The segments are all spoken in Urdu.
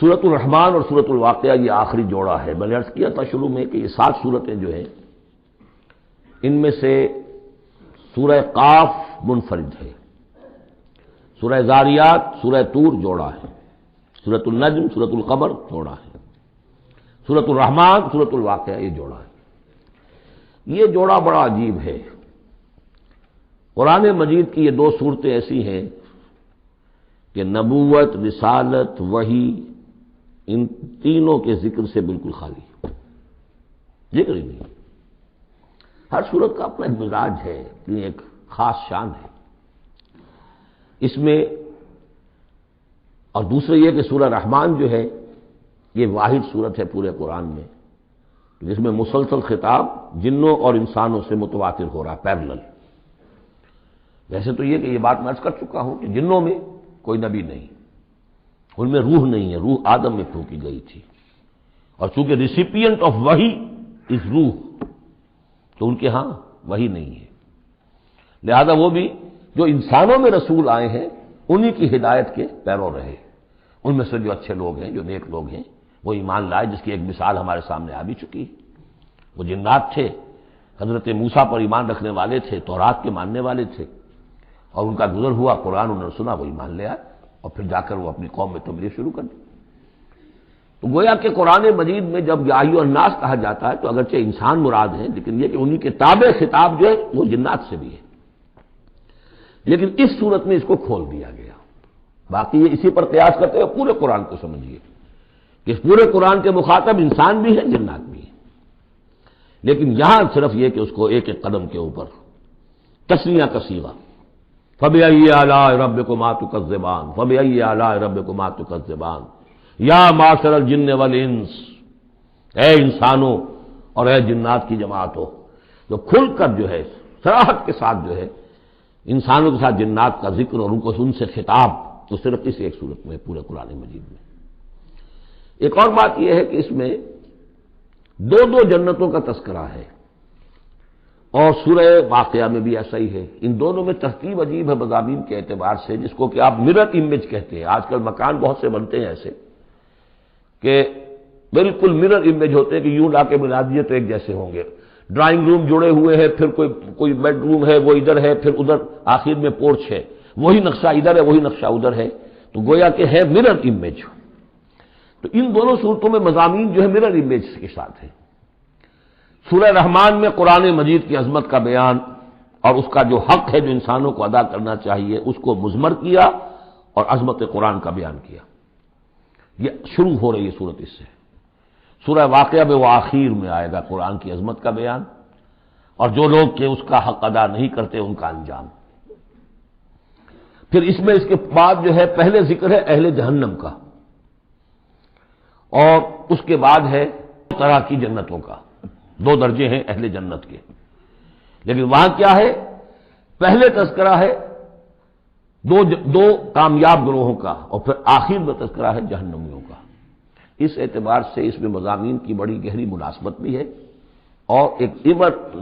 سورۃ الرحمن اور سورۃ الواقعہ یہ آخری جوڑا ہے. میں نے عرض کیا تھا شروع میں کہ یہ 7 صورتیں جو ہیں ان میں سے سورہ قاف منفرد ہے، سورہ زاریات، سورہ طور جوڑا ہے، سورۃ النجم، سورۃ القمر جوڑا ہے، سورۃ الرحمن، سورۃ الواقعہ یہ جوڑا ہے. یہ جوڑا بڑا عجیب ہے. قرآن مجید کی یہ 2 صورتیں ایسی ہیں کہ نبوت، رسالت، وحی ان تینوں کے ذکر سے بالکل خالی، ذکر ہی نہیں. ہر صورت کا اپنا ایک مزاج ہے، اپنی ایک خاص شان ہے اس میں. اور دوسرے یہ کہ سورہ رحمان جو ہے یہ واحد صورت ہے پورے قرآن میں جس میں مسلسل خطاب جنوں اور انسانوں سے متواتر ہو رہا ہے، پیرلل. ویسے تو یہ کہ یہ بات میں عرض کر چکا ہوں کہ جنوں میں کوئی نبی نہیں، ان میں روح نہیں ہے، روح آدم میں پھونکی گئی تھی، اور چونکہ ریسیپینٹ آف وحی از روح تو ان کے ہاں وحی نہیں ہے. لہذا وہ بھی جو انسانوں میں رسول آئے ہیں انہی کی ہدایت کے پیرو رہے. ان میں سے جو اچھے لوگ ہیں، جو نیک لوگ ہیں، وہ ایمان لائے، جس کی ایک مثال ہمارے سامنے آ بھی چکی. وہ جنات تھے، حضرت موسیٰ پر ایمان رکھنے والے تھے، تورات کے ماننے والے تھے، اور ان کا گزر ہوا، قرآن انہوں نے سنا، وہ ایمان لے آئے، اور پھر جا کر وہ اپنی قوم میں تبلیغ شروع کر دی. تو گویا کہ قرآن مجید میں جب یا ایھا الناس کہا جاتا ہے تو اگرچہ انسان مراد ہیں، لیکن یہ کہ انہی کے تابع خطاب جو ہے وہ جنات سے بھی ہے. لیکن اس صورت میں اس کو کھول دیا گیا. باقی یہ اسی پر قیاس کرتے ہوئے پورے قرآن کو سمجھیے کہ اس پورے قرآن کے مخاطب انسان بھی ہیں، جنات بھی ہیں. لیکن یہاں صرف یہ کہ اس کو ایک ایک قدم کے اوپر تسنیہ کا صیغہ، فَبِأَيِّ آلَاءِ رَبِّكُمَا تُكَذِّبَانِ فَبِأَيِّ آلَاءِ رَبِّكُمَا تُكَذِّبَانِ یا معشر الجن والانس، اے انسانوں اور اے جنات کی جماعتوں. جو کھل کر جو ہے صراحت کے ساتھ جو ہے انسانوں کے ساتھ جنات کا ذکر اور ان سے خطاب تو صرف اس ایک صورت میں پورے قرآن مجید میں. ایک اور بات یہ ہے کہ اس میں 2 جنتوں کا تذکرہ ہے، اور سورہ واقعہ میں بھی ایسا ہی ہے. ان دونوں میں ترتیب عجیب ہے مضامین کے اعتبار سے، جس کو کہ آپ مرر امیج کہتے ہیں. آج کل مکان بہت سے بنتے ہیں ایسے کہ بالکل مرر امیج ہوتے ہیں کہ یوں لا کے ملا دیے تو ایک جیسے ہوں گے. ڈرائنگ روم جڑے ہوئے ہیں، پھر کوئی بیڈ روم ہے وہ ادھر ہے، پھر ادھر آخر میں پورچ ہے، وہی نقشہ ادھر ہے، وہی نقشہ ادھر ہے، تو گویا کہ ہے مرر امیج. تو ان دونوں صورتوں میں مضامین جو ہے مرر امیج کے ساتھ ہے. سورہ رحمان میں قرآن مجید کی عظمت کا بیان اور اس کا جو حق ہے جو انسانوں کو ادا کرنا چاہیے اس کو مضمر کیا، اور عظمت قرآن کا بیان کیا. یہ شروع ہو رہی ہے صورت اس سے. سورہ واقعہ میں وہ آخر میں آئے گا قرآن کی عظمت کا بیان، اور جو لوگ کہ اس کا حق ادا نہیں کرتے ان کا انجام. پھر اس میں اس کے بعد جو ہے پہلے ذکر ہے اہل جہنم کا، اور اس کے بعد ہے طرح کی جنتوں کا. 2 درجے ہیں اہل جنت کے، لیکن وہاں کیا ہے؟ پہلے تذکرہ ہے دو کامیاب گروہوں کا، اور پھر آخر میں تذکرہ ہے جہنمیوں کا. اس اعتبار سے اس میں مضامین کی بڑی گہری مناسبت بھی ہے، اور ایک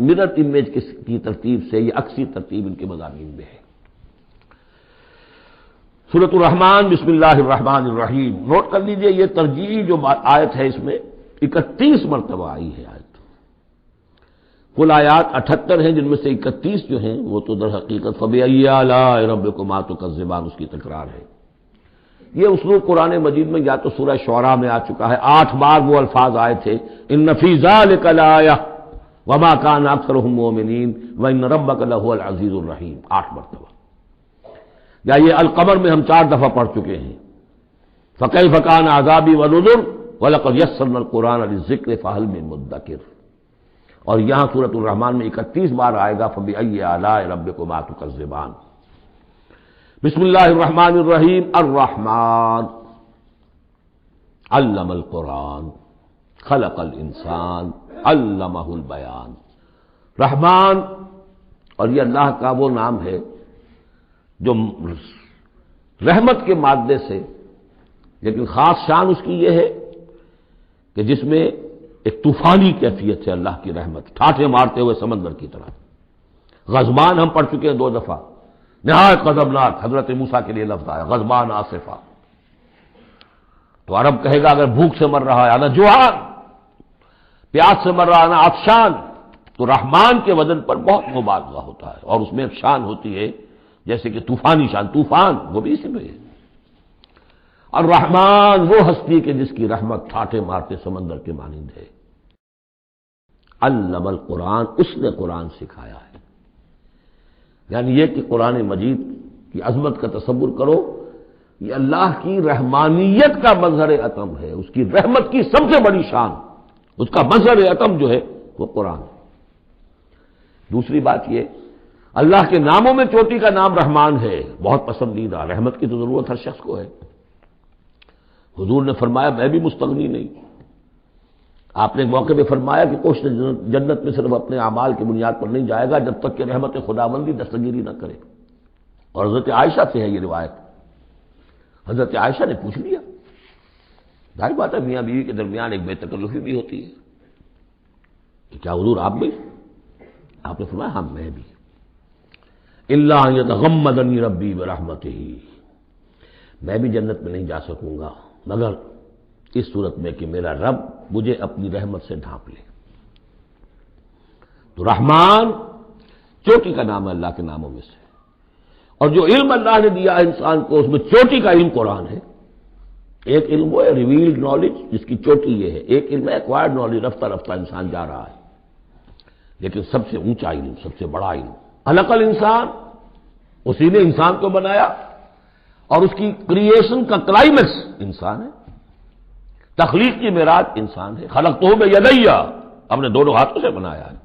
مرر امیج کی ترتیب سے یہ عکسی ترتیب ان کے مضامین میں ہے. سورۃ الرحمن بسم اللہ الرحمن الرحیم. نوٹ کر لیجئے یہ ترجیحی جو آیت ہے اس میں 31 مرتبہ آئی ہے آیت. کل آیات 78 ہیں، جن میں سے 31 جو ہیں وہ تو در حقیقت فَبِأَيِّ آلَاءِ رَبِّكُمَا تُكَذِّبَانِ اس کی تکرار ہے. یہ اسلوب قرآن مجید میں یا تو سورہ شعراء میں آ چکا ہے، 8 بار وہ الفاظ آئے تھے، إِنَّ فِي ذَلِكَ لَآيَةً وَمَا كَانَ أَكْثَرُهُم مُؤْمِنِينَ وَإِنَّ رَبَّكَ لَهُوَ الْعَزِيزُ الرَّحِيمُ 8 مرتبہ. یا یہ القمر میں ہم 4 دفعہ پڑھ چکے ہیں، فَكَيْفَ كَانَ عَذَابِي وَنُذُرِ وَلَقَدْ يَسَّرْنَا الْقُرْآنَ لِلذِّكْرِ فَهَلْ مِن مُدَّكِرٍ. اور یہاں سورۃ الرحمن میں 31 بار آئے گا فَبِأَيِّ آلَاءِ رَبِّكُمَا تُكَذِّبَانِ. بسم اللہ الرحمن الرحیم. الرحمن علم القرآن خلق الانسان علمہ البیان. رحمان، اور یہ اللہ کا وہ نام ہے جو رحمت کے مادے سے، لیکن خاص شان اس کی یہ ہے کہ جس میں ایک طوفانی کیفیت ہے اللہ کی رحمت، ٹھاٹھے مارتے ہوئے سمندر کی طرح. غضبان ہم پڑھ چکے ہیں 2 دفعہ، نہایت غضبناک. حضرت موسیٰ کے لیے لفظ آیا غضبان آصفہ. تو عرب کہے گا اگر بھوک سے مر رہا ہے انا جوعان، پیاس سے مر رہا ہے انا عطشان، تو رحمان کے وزن پر بہت مبالغہ ہوتا ہے، اور اس میں ایک شان ہوتی ہے جیسے کہ طوفانی شان، طوفان وہ بھی اسی میں ہے۔ الرحمن وہ ہستی کہ جس کی رحمت ٹھاٹھے مارتے سمندر کے مانند ہے۔ علم القرآن، اس نے قرآن سکھایا ہے۔ یعنی یہ کہ قرآن مجید کی عظمت کا تصور کرو، یہ اللہ کی رحمانیت کا مظہر عتم ہے، اس کی رحمت کی سب سے بڑی شان، اس کا مظہر عتم جو ہے وہ قرآن ہے۔ دوسری بات یہ، اللہ کے ناموں میں چوٹی کا نام رحمان ہے، بہت پسندیدہ، رحمت کی تو ضرورت ہر شخص کو ہے۔ حضور نے فرمایا میں بھی مستغنی نہیں۔ آپ نے ایک موقع پہ فرمایا کہ کوشش جنت میں صرف اپنے اعمال کی بنیاد پر نہیں جائے گا جب تک کہ رحمت خداوندی دستگیری نہ کرے، اور حضرت عائشہ سے ہے یہ روایت۔ حضرت عائشہ نے پوچھ لیا، ظاہر بات ہے میاں بیوی کے درمیان ایک بے تکلفی بھی ہوتی ہے کہ کیا حضور آپ بھی؟ آپ نے فرمایا ہاں میں بھی۔ الا ان یتغمدنی ربی برحمتہ، میں بھی جنت میں نہیں جا سکوں گا مگر اس صورت میں کہ میرا رب مجھے اپنی رحمت سے ڈھانپ لے۔ تو رحمان چوٹی کا نام ہے اللہ کے ناموں میں سے، اور جو علم اللہ نے دیا ہے انسان کو اس میں چوٹی کا علم قرآن ہے۔ ایک علم وہ ہے ریویلڈ نالج جس کی چوٹی یہ ہے، ایک علم ہے ایکوائرڈ نالج، رفتہ رفتہ انسان جا رہا ہے، لیکن سب سے اونچا علم، سب سے بڑا علم خلق الانسان، اسی نے انسان کو بنایا، اور اس کی کریشن کا کلائمیکس انسان ہے، تخلیق کی معراج انسان ہے۔ خلقتہ بیدیہ، ہم نے دونوں ہاتھوں سے بنایا ہے،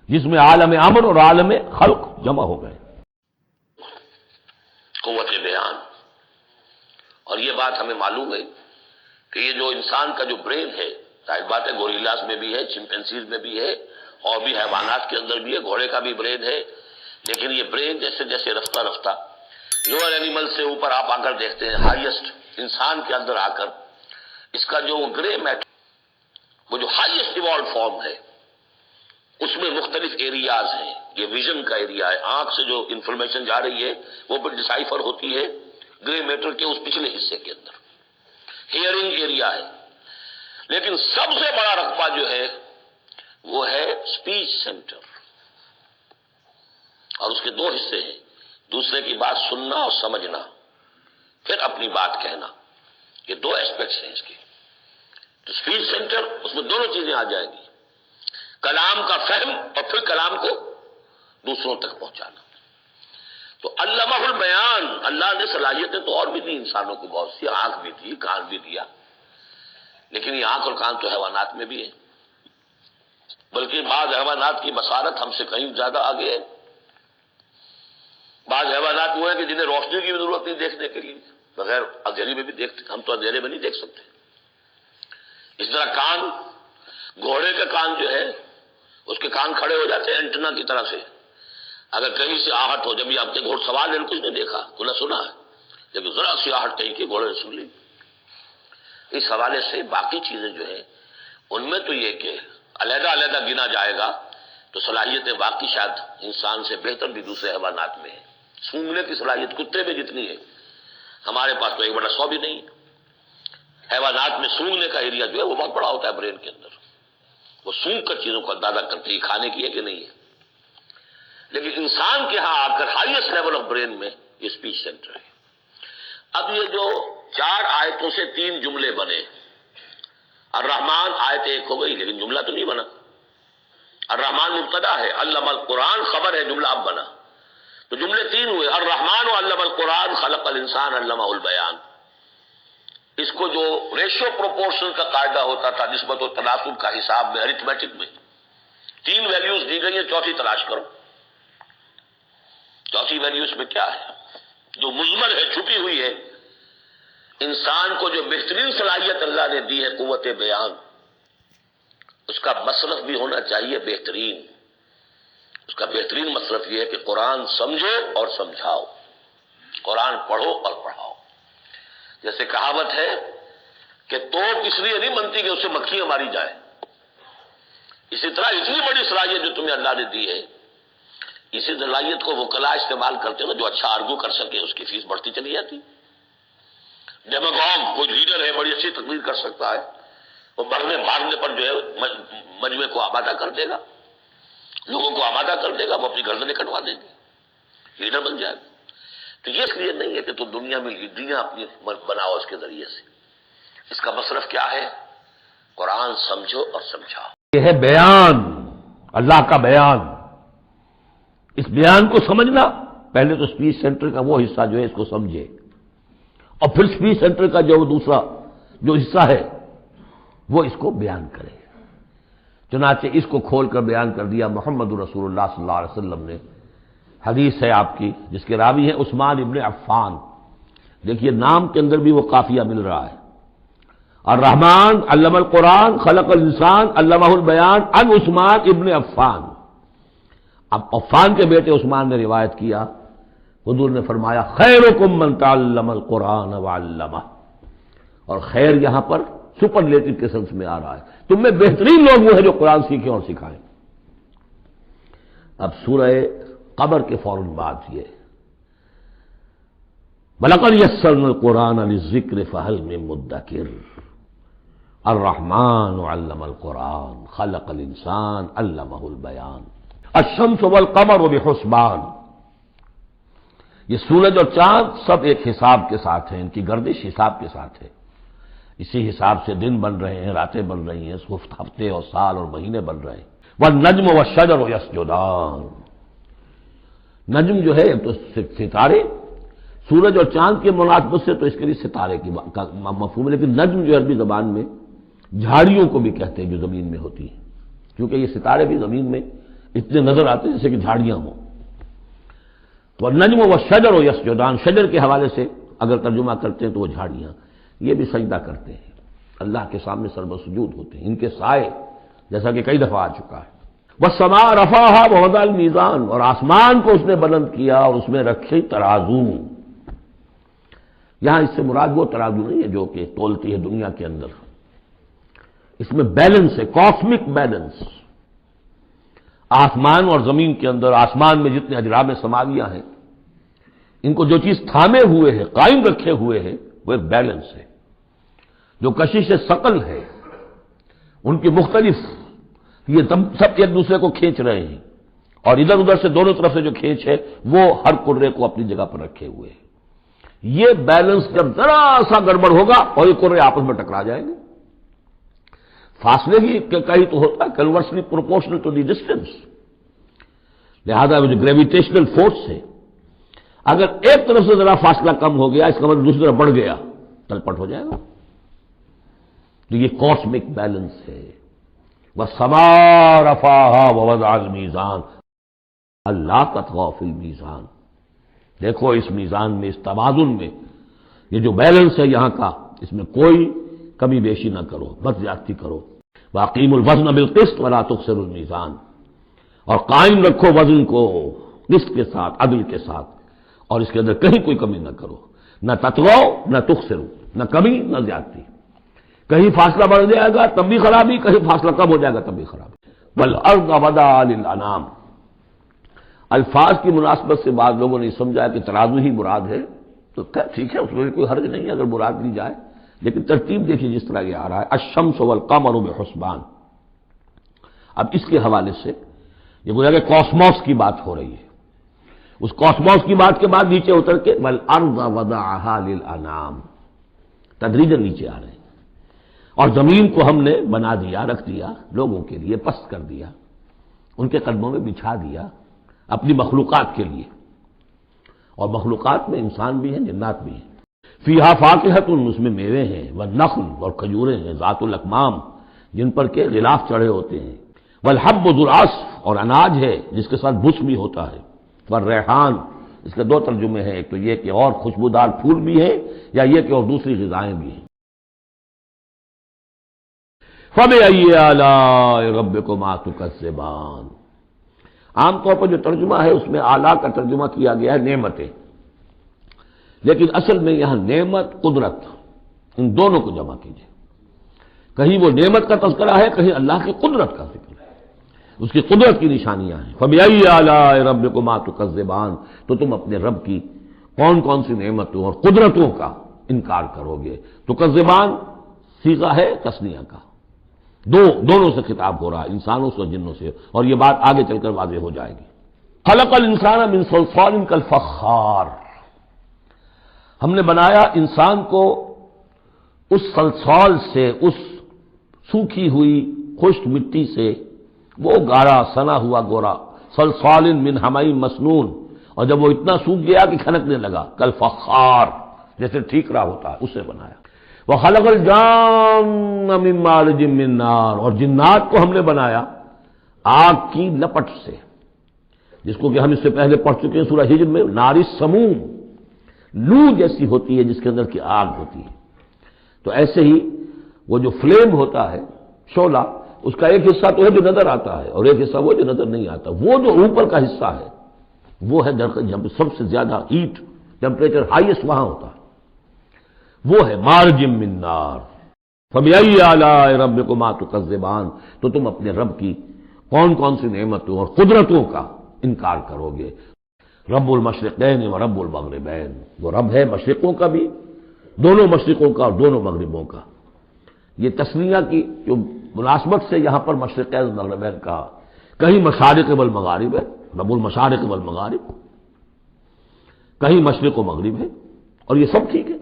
جس میں عالم امر اور عالم خلق جمع ہو گئے۔ قوت بیان، اور یہ بات ہمیں معلوم ہے کہ یہ جو انسان کا جو برین ہے، ظاہر بات ہے گوریلاز میں بھی ہے، چمپینزیز میں بھی ہے، اور بھی حیوانات کے اندر بھی ہے، گھوڑے کا بھی برین ہے، لیکن یہ برین جیسے جیسے رفتہ رفتہ لوور اینیمل سے اوپر آپ آ کر دیکھتے ہیں، ہائیسٹ انسان کے اندر آ کر اس کا جو گرے میٹر، وہ جو ہائیسٹ ایوالڈ فارم ہے، اس میں مختلف ایریاز ہیں۔ یہ ویژن کا ایریا ہے، آنکھ سے جو انفارمیشن جا رہی ہے وہ پھر ڈسائفر ہوتی ہے گرے میٹر کے اس پچھلے حصے کے اندر، ہیئرنگ ایریا ہے۔ لیکن سب سے بڑا رقبہ جو ہے وہ ہے اسپیچ سینٹر، اور اس کے دو حصے ہیں، دوسرے کی بات سننا اور سمجھنا، پھر اپنی بات کہنا، یہ دو ایسپیکٹس ہیں اس کے۔ تو اسپیچ سینٹر، اس میں دونوں چیزیں آ جائیں گی، کلام کا فہم اور پھر کلام کو دوسروں تک پہنچانا۔ تو علمہ البیان، اللہ نے صلاحیتیں تو اور بھی دی انسانوں کو بہت سی، آنکھ بھی دی، کان بھی دیا، لیکن یہ آنکھ اور کان تو حیوانات میں بھی ہے، بلکہ بعض حیوانات کی بصارت ہم سے کہیں زیادہ آگے ہے۔ بعض حیوانات وہ ہیں کہ جنہیں روشنی کی بھی ضرورت نہیں دیکھنے کے لیے، بغیر اندھیرے میں بھی دیکھتے، ہم تو اندھیرے میں نہیں دیکھ سکتے۔ اس طرح کان، گھوڑے کا کان جو ہے اس کے کان کھڑے ہو جاتے ہیں اینٹنا کی طرح سے، اگر کہیں سے آہٹ ہو، جب یہ آپ نے گھوڑ سوار ہے کچھ نہیں دیکھا تو نہ سنا ہے، لیکن ذرا سی آہٹ کہیں کہ گھوڑے نے سن لی۔ اس حوالے سے باقی چیزیں جو ہیں ان میں تو یہ کہ علیحدہ علیحدہ گنا جائے گا تو صلاحیتیں واقعی شاید انسان سے بہتر بھی دوسرے حیوانات میں ہیں۔ سونگنے کی صلاحیت کتے میں جتنی ہے ہمارے پاس تو 1/100 بھی نہیں ہے۔ حیوانات میں سونگنے کا ایریا جو ہے وہ بہت بڑا ہوتا ہے برین کے اندر، وہ سونگ کر چیزوں کو اندازہ کرتے ہیں کھانے کی ہے کہ نہیں ہے۔ لیکن انسان کے ہاں آ کر ہائیسٹ لیول آف برین میں یہ اسپیچ سینٹر ہے۔ اب یہ جو 4 آیتوں سے 3 جملے بنے، الرحمن آیت 1 ہو گئی لیکن جملہ تو نہیں بنا، الرحمن مبتدا ہے، علم القرآن خبر ہے، جملہ اب بنا، تو جملے 3 ہوئے، الرحمن علم القرآن خلق الانسان علمہ البیان۔ اس کو جو ریشو پروپورشن کا قاعدہ ہوتا تھا نسبت و تناسب کا حساب میں، ارتھمیٹک میں 3 ویلیوز دی گئی ہیں، چوتھی تلاش کرو، چوتھی ویلیوز میں کیا ہے جو مضمر ہے، چھپی ہوئی ہے۔ انسان کو جو بہترین صلاحیت اللہ نے دی ہے قوت بیان، اس کا مصرف بھی ہونا چاہیے بہترین۔ اس کا بہترین مصرف یہ ہے کہ قرآن سمجھو اور سمجھاؤ، قرآن پڑھو اور پڑھاؤ۔ جیسے کہاوت ہے کہ توپ اس لیے نہیں بنتی کہ اسے مکھیاں ماری جائیں، اسی طرح اتنی بڑی صلاحیت جو تمہیں اللہ نے دی ہے، اسی صلاحیت کو وکلاء استعمال کرتے ہو جو اچھا آرگو کر سکے، اس کی فیس بڑھتی چلی جاتی۔ ڈیموگرام کوئی لیڈر ہے بڑی اچھی تقریر کر سکتا ہے، وہ مرنے مارنے پر جو ہے مجمع کو آمادہ کر دے گا، لوگوں کو آمادہ کر دے گا، وہ اپنی گردنیں کٹوا دیں گے، لیڈر بن جائے گا۔ تو یہ اس لیے نہیں ہے کہ تو دنیا میں لیڈریاں اپنی بناؤ اس کے ذریعے سے، اس کا مصرف کیا ہے؟ قرآن سمجھو اور سمجھاؤ۔ یہ ہے بیان، اللہ کا بیان۔ اس بیان کو سمجھنا، پہلے تو اسپیچ سینٹر کا وہ حصہ جو ہے اس کو سمجھے، اور پھر اسپیچ سینٹر کا جو دوسرا جو حصہ ہے وہ اس کو بیان کرے۔ چنانچہ اس کو کھول کر بیان کر دیا محمد رسول اللہ صلی اللہ علیہ وسلم نے۔ حدیث ہے آپ کی جس کے راوی ہیں عثمان ابن عفان۔ دیکھیے نام کے اندر بھی وہ قافیہ مل رہا ہے، الرحمن علم القرآن خلق الانسان علمہ البیان عن عثمان ابن عفان۔ اب عفان کے بیٹے عثمان نے روایت کیا، حضور نے فرمایا خیرکم من تعلم القرآن وعلمہ، اور خیر یہاں پر سپرلیٹو کے سنس میں آ رہا ہے، تم میں بہترین لوگ وہ ہیں جو قرآن سیکھیں اور سکھائیں۔ اب سورہ قمر کے فوراً بعد یہ وَلَقَدْ يَسَّرْنَا الْقُرْآنَ لِلذِّكْرِ فَهَلْ مِن مُّدَّكِرٍ الرحمن علم القرآن خلق الانسان علمہ البیان الشمس والقمر بحسبان۔ یہ سورج اور چاند سب ایک حساب کے ساتھ ہیں، ان کی گردش حساب کے ساتھ ہے، اسی حساب سے دن بن رہے ہیں، راتیں بن رہی ہیں، ہفتے اور سال اور مہینے بن رہے ہیں۔ والنجم والشجر یسجدان، نجم جو ہے تو ستارے، سورج اور چاند کے مناسبت سے تو اس کے لیے ستارے کی مفہوم ہے، لیکن نجم جو عربی زبان میں جھاڑیوں کو بھی کہتے ہیں جو زمین میں ہوتی ہیں، کیونکہ یہ ستارے بھی زمین میں اتنے نظر آتے ہیں جیسے کہ جھاڑیاں ہوں۔ تو النجم والشجر یسجدان، شجر کے حوالے سے اگر ترجمہ کرتے ہیں تو وہ جھاڑیاں، یہ بھی سجدہ کرتے ہیں، اللہ کے سامنے سربسجود ہوتے ہیں، ان کے سائے جیسا کہ کئی دفعہ آ چکا ہے۔ والسماء رفعها ووضع الميزان، اور آسمان کو اس نے بلند کیا اور اس میں رکھے ترازو۔ یہاں اس سے مراد وہ ترازو نہیں ہے جو کہ تولتی ہے دنیا کے اندر، اس میں بیلنس ہے، کاسمک بیلنس۔ آسمان اور زمین کے اندر، آسمان میں جتنے اجرام سماویہ ہیں، ان کو جو چیز تھامے ہوئے ہے، قائم رکھے ہوئے ہے، وہ ایک بیلنس ہے۔ جو کشش ثقل ہے، ان کی مختلف، یہ سب ایک دوسرے کو کھینچ رہے ہیں، اور ادھر ادھر سے دونوں طرف سے جو کھینچ ہے وہ ہر کرے کو اپنی جگہ پر رکھے ہوئے ہیں۔ یہ بیلنس جب ذرا سا گڑبڑ ہوگا اور یہ کرے آپس میں ٹکرا جائیں گے۔ فاصلے ہی کہیں تو ہوتا ہے conversely proportional to the distance, لہذا وہ جو گریویٹیشنل فورس ہے، اگر ایک طرف سے ذرا فاصلہ کم ہو گیا، اس کا مطلب دوسری طرف بڑھ گیا، تلپٹ ہو جائے گا۔ تو یہ کاسمک بیلنس ہے۔ وَالسَّمَاءَ رَفَعَهَا وَوَضَعَ الْمِيزَانَ أَلَّا تَطْغَوْا فِي الْمِيزَانِ، دیکھو اس میزان میں، اس توازن میں، یہ جو بیلنس ہے یہاں کا، اس میں کوئی کمی بیشی نہ کرو، بد زیادتی کرو۔ وَأَقِيمُوا الْوَزْنَ بِالْقِسْطِ وَلَا تُخْسِرُوا الْمِيزَانَ، اور قائم رکھو وزن کو قسط کے ساتھ، عدل کے ساتھ، اور اس کے اندر کہیں کوئی کمی نہ کرو، نہ تطغوا نہ تخسروا، نہ کمی نہ زیادتی۔ کہیں فاصلہ بڑھ جائے گا تب بھی خرابی، کہیں فاصلہ کم ہو جائے گا تب بھی خرابی۔ وَالْأَرْضَ وَضَعَهَا لِلْأَنَامِ، الفاظ کی مناسبت سے بعض لوگوں نے سمجھا کہ ترازو ہی مراد ہے، تو ٹھیک ہے، اس میں کوئی حرج نہیں ہے اگر مراد لی جائے، لیکن ترتیب دیکھیے جس طرح یہ آ رہا ہے الشمس والقمر بحسبان۔ اب اس کے حوالے سے یہ گویا کہ کاسموس کی بات ہو رہی ہے، اس کاسموس کی بات کے بعد نیچے اتر کے وَالْأَرْضَ وَضَعَهَا لِلْأَنَامِ، تدریجاً نیچے آ رہے ہیں، اور زمین کو ہم نے بنا دیا، رکھ دیا لوگوں کے لیے، پست کر دیا، ان کے قدموں میں بچھا دیا اپنی مخلوقات کے لیے، اور مخلوقات میں انسان بھی ہیں، جنات بھی ہیں۔ فیہا فاکہۃ، اس میں میوے ہیں، والنخل، اور کھجوریں ہیں، ذات الاکمام، جن پر کے غلاف چڑھے ہوتے ہیں، والحب ذو العصف، اور اناج ہے جس کے ساتھ بھس بھی ہوتا ہے، والریحان، اس کے دو ترجمے ہیں، ایک تو یہ کہ اور خوشبودار پھول بھی ہے، یا یہ کہ اور دوسری غذائیں بھی ہیں۔ فَبِأَيِّ آلَاءِ رَبِّكُمَا تُكَذِّبَانِ، عام طور پر جو ترجمہ ہے اس میں آلہ کا ترجمہ کیا گیا ہے نعمتیں، لیکن اصل میں یہاں نعمت، قدرت، ان دونوں کو جمع کیجیے۔ کہیں وہ نعمت کا تذکرہ ہے، کہیں اللہ کی قدرت کا ذکر ہے، اس کی قدرت کی نشانیاں ہیں۔ فَبِأَيِّ آلَاءِ رَبِّكُمَا تُكَذِّبَانِ، تو تم اپنے رب کی کون کون سی نعمتوں اور قدرتوں کا انکار کرو گے۔ تو کذبان صیغہ ہے تثنیہ کا، دونوں سے خطاب ہو رہا ہے، انسانوں سے اور جنوں سے، اور یہ بات آگے چل کر واضح ہو جائے گی۔ خلق الانسان من صلصال کالفخار، ہم نے بنایا انسان کو اس صلصال سے، اس سوکھی ہوئی خشک مٹی سے، وہ گارا سنا ہوا گورا، صلصال من حمإ مسنون، اور جب وہ اتنا سوکھ گیا کہ کھنکنے لگا، کالفخار جیسے ٹھیکرا ہوتا ہے، اسے بنایا۔ وخلق الجان من مارج من نار، اور جنات کو ہم نے بنایا آگ کی لپٹ سے، جس کو کہ ہم اس سے پہلے پڑھ چکے ہیں سورہ ہجر میں، نار السموم، لو جیسی ہوتی ہے جس کے اندر کی آگ ہوتی ہے۔ تو ایسے ہی وہ جو فلیم ہوتا ہے، شعلہ، اس کا ایک حصہ تو ہے جو نظر آتا ہے اور ایک حصہ وہ جو نظر نہیں آتا، وہ جو اوپر کا حصہ ہے وہ ہے جب سب سے زیادہ ہیٹ ٹیمپریچر ہائیسٹ وہاں ہوتا ہے، وہ ہے مارج من نار۔ فبأي آلاء ربكما تكذبان، تو تم اپنے رب کی کون کون سی نعمتوں اور قدرتوں کا انکار کرو گے۔ رب المشرقین و رب المغربین، وہ رب ہے مشرقوں کا بھی، دونوں مشرقوں کا اور دونوں مغربوں کا۔ یہ تسنیہ کی جو مناسبت سے یہاں پر مشرقین و مغربین کہا، کہیں مشارق والمغارب ہے، رب المشارق والمغارب، کہیں مشرق و مغرب ہے، اور یہ سب ٹھیک ہے۔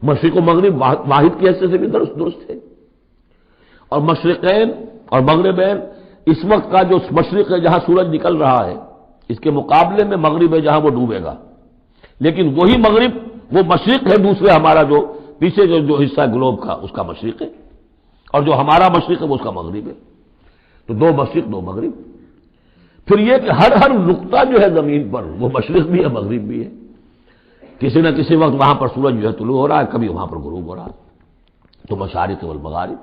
مشرق و مغرب واحد کی حیثیت سے بھی درست ہے، اور مشرقین اور مغربین، اس وقت کا جو مشرق ہے جہاں سورج نکل رہا ہے، اس کے مقابلے میں مغرب ہے جہاں وہ ڈوبے گا، لیکن وہی مغرب وہ مشرق ہے دوسرے، ہمارا جو پیچھے جو حصہ ہے گلوب کا، اس کا مشرق ہے، اور جو ہمارا مشرق ہے وہ اس کا مغرب ہے۔ تو دو مشرق دو مغرب۔ پھر یہ کہ ہر نقطہ جو ہے زمین پر وہ مشرق بھی ہے مغرب بھی ہے، کسی نہ کسی وقت وہاں پر سورج جو ہے طلوع ہو رہا ہے، کبھی وہاں پر غروب ہو رہا ہے، تو مشارق والمغارب۔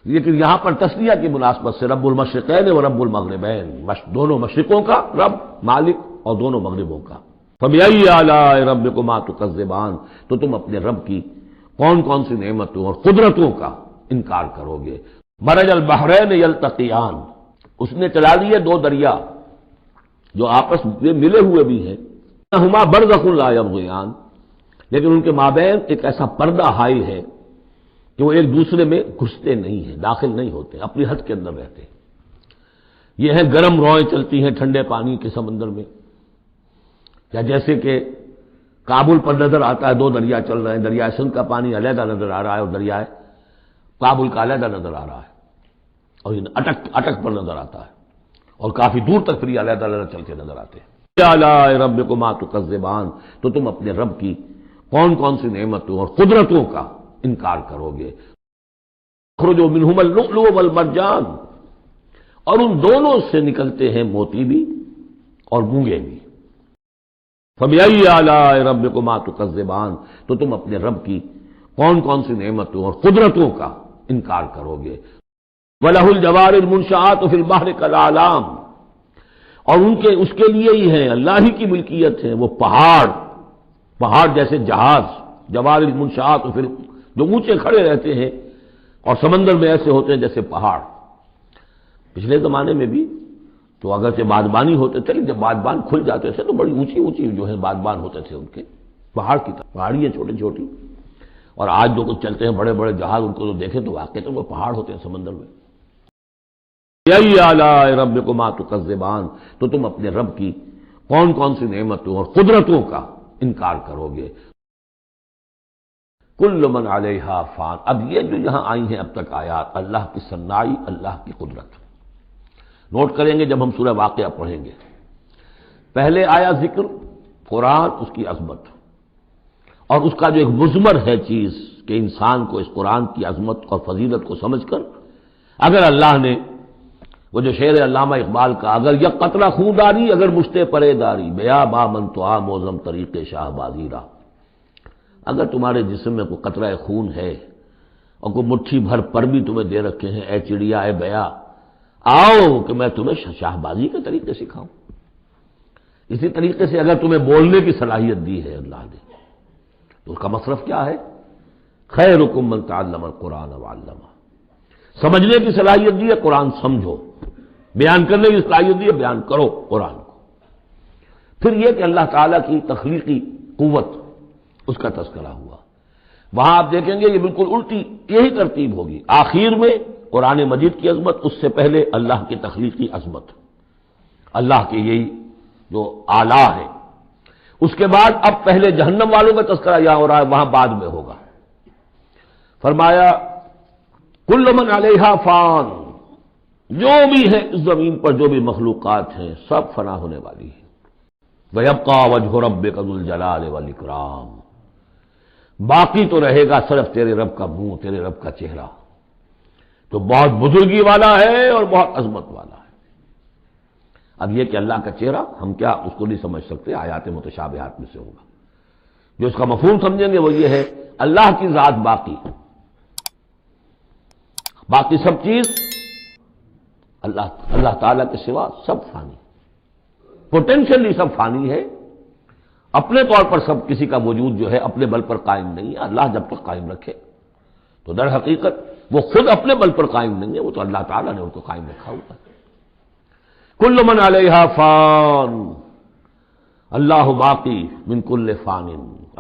لیکن یہاں پر تسنیہ کی مناسبت سے رب المشرقین و رب المغربین، دونوں مشرقوں کا رب مالک اور دونوں مغربوں کا۔ فبأي آلاء ربكما تكذبان، تو تم اپنے رب کی کون کون سی نعمتوں اور قدرتوں کا انکار کرو گے۔ مرج البحرین یلتقیان، اس نے چلا لیے دو دریا جو آپس میں ملے ہوئے بھی ہیں، ہما برزخ لا یبغیان، لیکن ان کے مابین ایک ایسا پردہ حائل ہے کہ وہ ایک دوسرے میں گھستے نہیں ہیں، داخل نہیں ہوتے، اپنی حد کے اندر رہتے ہیں۔ یہ ہے گرم روئیں چلتی ہیں ٹھنڈے پانی کے سمندر میں، یا جیسے کہ کابل پر نظر آتا ہے دو دریا چل رہے ہیں، دریائے سندھ کا پانی علیحدہ نظر آ رہا ہے اور دریائے کابل کا علیحدہ نظر آ رہا ہے، اور یہ اٹک پر نظر آتا ہے، اور کافی دور تک پھر یہ علیحدہ علیحدہ چل کے نظر آتے ہیں۔ آلاء ربکما تکذبان، تو تم اپنے رب کی کون کون سی نعمتوں اور قدرتوں کا انکار کرو گے۔ یخرج منہما اللؤلؤ والمرجان، اور ان دونوں سے نکلتے ہیں موتی بھی اور مونگے بھی۔ فبأي آلاء ربکما تکذبان، تو تم اپنے رب کی کون کون سی نعمتوں اور قدرتوں کا انکار کرو گے۔ وَلَهُ الْجَوَارِ الْمُنشَآتُ فِي الْبَحْرِ كَالْأَعْلَامِ، اور اس کے لیے ہی ہیں، اللہ ہی کی ملکیت ہے وہ پہاڑ جیسے جہاز، جوار المنشآت، پھر جو اونچے کھڑے رہتے ہیں اور سمندر میں ایسے ہوتے ہیں جیسے پہاڑ۔ پچھلے زمانے میں بھی تو اگرچہ بادبانی ہوتے تھے، لیکن جب بادبان کھل جاتے تھے تو بڑی اونچی اونچی جو ہے بادبان ہوتے تھے ان کے، پہاڑ کی طرح، پہاڑی ہیں چھوٹی چھوٹی، اور آج جو کچھ چلتے ہیں بڑے بڑے جہاز، ان کو تو دیکھیں تو واقعی تو وہ پہاڑ ہوتے ہیں سمندر میں۔ فبأي آلاء ربكما تكذبان، تو تم اپنے رب کی کون کون سی نعمتوں اور قدرتوں کا انکار کرو گے۔ کل من علیہا فان، اب یہ جو یہاں آئی ہیں اب تک آیات، اللہ کی صنائی، اللہ کی قدرت نوٹ کریں گے جب ہم سورہ واقعہ پڑھیں گے۔ پہلے آیا ذکر قرآن، اس کی عظمت، اور اس کا جو ایک مضمر ہے چیز کہ انسان کو اس قرآن کی عظمت اور فضیلت کو سمجھ کر، اگر اللہ نے وہ جو شعر علامہ اقبال کا، اگر یک قطرہ خون داری، اگر مشتے پرے داری، بیا با من تو آ موزم طریق شاہ بازی را، اگر تمہارے جسم میں کوئی قطرہ خون ہے اور کوئی مٹھی بھر پر بھی تمہیں دے رکھے ہیں، اے چڑیا اے بیا، آؤ کہ میں تمہیں شاہ بازی کے طریقے سکھاؤں۔ اسی طریقے سے اگر تمہیں بولنے کی صلاحیت دی ہے اللہ نے، تو اس کا مصرف کیا ہے؟ خیرکم من تعلم القرآن وعلمہ، سمجھنے کی صلاحیت دی ہے، قرآن سمجھو، بیان کرنے کی صلاحیت دی ہے، بیان کرو قرآن کو۔ پھر یہ کہ اللہ تعالیٰ کی تخلیقی قوت اس کا تذکرہ ہوا۔ وہاں آپ دیکھیں گے یہ بالکل الٹی یہی ترتیب ہوگی، آخر میں قرآن مجید کی عظمت، اس سے پہلے اللہ کی تخلیقی عظمت، اللہ کے یہی جو اعلیٰ ہے، اس کے بعد اب پہلے جہنم والوں کا تذکرہ یہاں ہو رہا ہے، وہاں بعد میں ہوگا۔ فرمایا کل من علیہا فان، جو بھی ہے اس زمین پر جو بھی مخلوقات ہیں سب فنا ہونے والی ہے۔ وَيَبْقَى وَجْهُ رَبِّكَ ذُو الْجَلَالِ وَالْإِكْرَامِ، باقی تو رہے گا صرف تیرے رب کا منہ، تیرے رب کا چہرہ، تو بہت بزرگی والا ہے اور بہت عظمت والا ہے۔ اب یہ کہ اللہ کا چہرہ ہم کیا اس کو نہیں سمجھ سکتے، آیات متشابہات میں سے ہوگا۔ جو اس کا مفہوم سمجھیں گے وہ یہ ہے اللہ کی ذات باقی، باقی سب چیز اللہ تعالیٰ کے سوا سب فانی، پوٹینشلی سب فانی ہے، اپنے طور پر سب کسی کا وجود جو ہے اپنے بل پر قائم نہیں ہے۔ اللہ جب تک قائم رکھے تو در حقیقت وہ خود اپنے بل پر قائم نہیں ہے، وہ تو اللہ تعالیٰ نے ان کو قائم رکھا ہوا ہے۔ کل من علیہا فان، اللہ باقی من کل فان،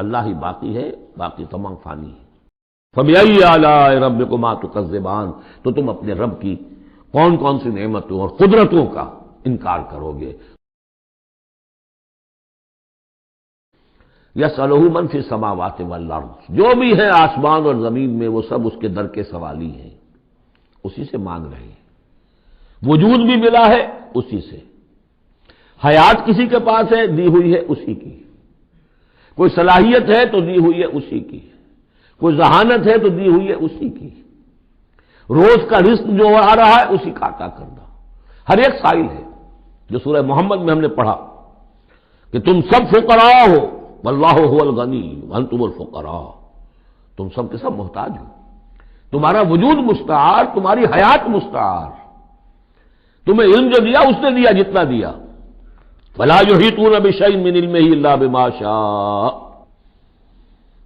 اللہ ہی باقی ہے، باقی تمام فانی ہے۔ فَبِأَيِّ آلَاءِ رَبِّكُمَا تُكَذِّبَانِ، تو تم اپنے رب کی کون کون سی نعمتوں اور قدرتوں کا انکار کرو گے۔ یسألہ من فی السماوات والارض، جو بھی ہے آسمان اور زمین میں وہ سب اس کے در کے سوالی ہیں، اسی سے مانگ رہے ہیں۔ وجود بھی ملا ہے اسی سے، حیات کسی کے پاس ہے دی ہوئی ہے اسی کی، کوئی صلاحیت ہے تو دی ہوئی ہے اسی کی، کوئی ذہانت ہے تو دی ہوئی ہے اسی کی، روز کا رزق جو آ رہا ہے اسی کا عطا کرنا، ہر ایک سائل ہے۔ جو سورہ محمد میں ہم نے پڑھا کہ تم سب فقراء ہو واللہ هو الغنی وانتم الفقراء، تم سب کے سب محتاج ہو، تمہارا وجود مستعار، تمہاری حیات مستعار، تمہیں علم جو دیا اس نے دیا جتنا دیا، فلا یحیطون بشیء من علمہ الا بما شاء،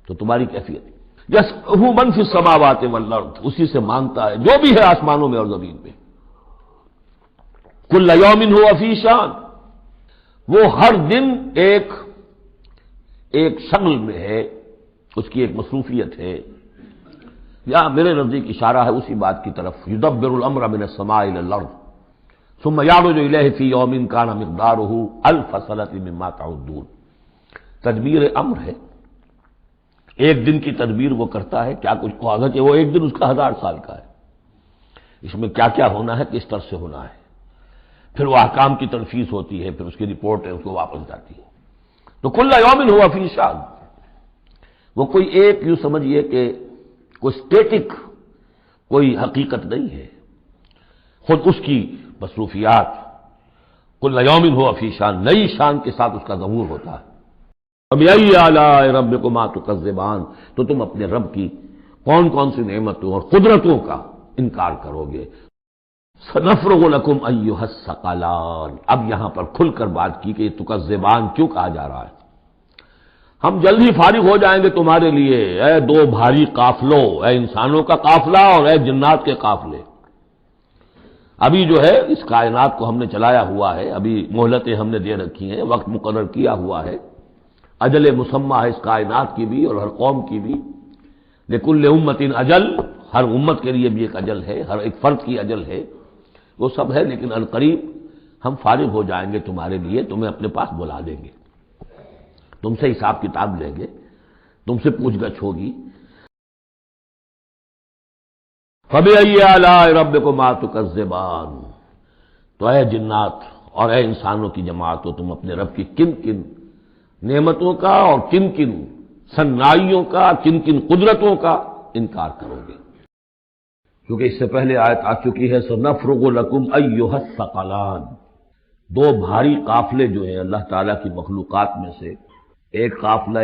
تو تمہاری کیفیت یسألہ من فی السماوات والارض، اسی سے مانگتا ہے جو بھی ہے آسمانوں میں اور زمین میں۔ کل یوم ہو فی شان، وہ ہر دن ایک شغل میں ہے، اس کی ایک مصروفیت ہے۔ یا میرے نزدیک اشارہ ہے اسی بات کی طرف، یدبر الامر من السماء الى الارض ثم یعرج الیہ فی یوم کان مقدارہ الف سنۃ مما تعدون، تدبیر امر ہے، ایک دن کی تدبیر وہ کرتا ہے، کیا کچھ کو اگرچہ وہ ایک دن اس کا 1000 سال کا ہے، اس میں کیا کیا ہونا ہے، کس طرح سے ہونا ہے، پھر وہ احکام کی تنفیذ ہوتی ہے، پھر اس کی رپورٹ ہے، اس کو واپس جاتی ہے۔ تو کل یوم ہوا فی شان، وہ کوئی ایک یوں سمجھیے کہ کوئی اسٹیٹک کوئی حقیقت نہیں ہے، خود اس کی مصروفیات، کل یوم ہوا فی شان، نئی شان کے ساتھ اس کا ظہور ہوتا ہے۔ فَبِأَيِّ آلَاءِ رَبِّكُمَا تُكَذِّبَانِ، تو تم اپنے رب کی کون کون سی نعمتوں اور قدرتوں کا انکار کرو گے۔ سَنَفْرُغُ لَكُمْ أَيُّهَا الثَّقَلَانِ، اب یہاں پر کھل کر بات کی کہ یہ تکذبان کیوں کہا جا رہا ہے۔ ہم جلد ہی فارغ ہو جائیں گے تمہارے لیے، اے دو بھاری قافلوں، اے انسانوں کا قافلہ اور اے جنات کے قافلے۔ ابھی جو ہے اس کائنات کو ہم نے چلایا ہوا ہے، ابھی مہلتیں ہم نے دے رکھی ہیں، وقت مقرر کیا ہوا ہے، اجل مسمى ہے اس کائنات کی بھی اور ہر قوم کی بھی، لکل امت اجل، ہر امت کے لیے بھی ایک اجل ہے، ہر ایک فرد کی اجل ہے، وہ سب ہے، لیکن عنقریب ہم فارغ ہو جائیں گے تمہارے لیے، تمہیں اپنے پاس بلا دیں گے، تم سے حساب کتاب لیں گے، تم سے پوچھ گچھ ہوگی۔ فَبِأَيِّ آلَاءِ رَبِّكُمَا تُكَذِّبَانِ، تو اے جنات اور اے انسانوں کی جماعت، تو تم اپنے رب کی کن کن نعمتوں کا اور کن کن صنائیوں کا، کن کن قدرتوں کا انکار کرو گے۔ کیونکہ اس سے پہلے آیت آ چکی ہے سَنَفْرُغُ لَكُمْ أَيُّهَا الثَّقَلَانِ، دو بھاری قافلے جو ہیں اللہ تعالیٰ کی مخلوقات میں سے، ایک قافلہ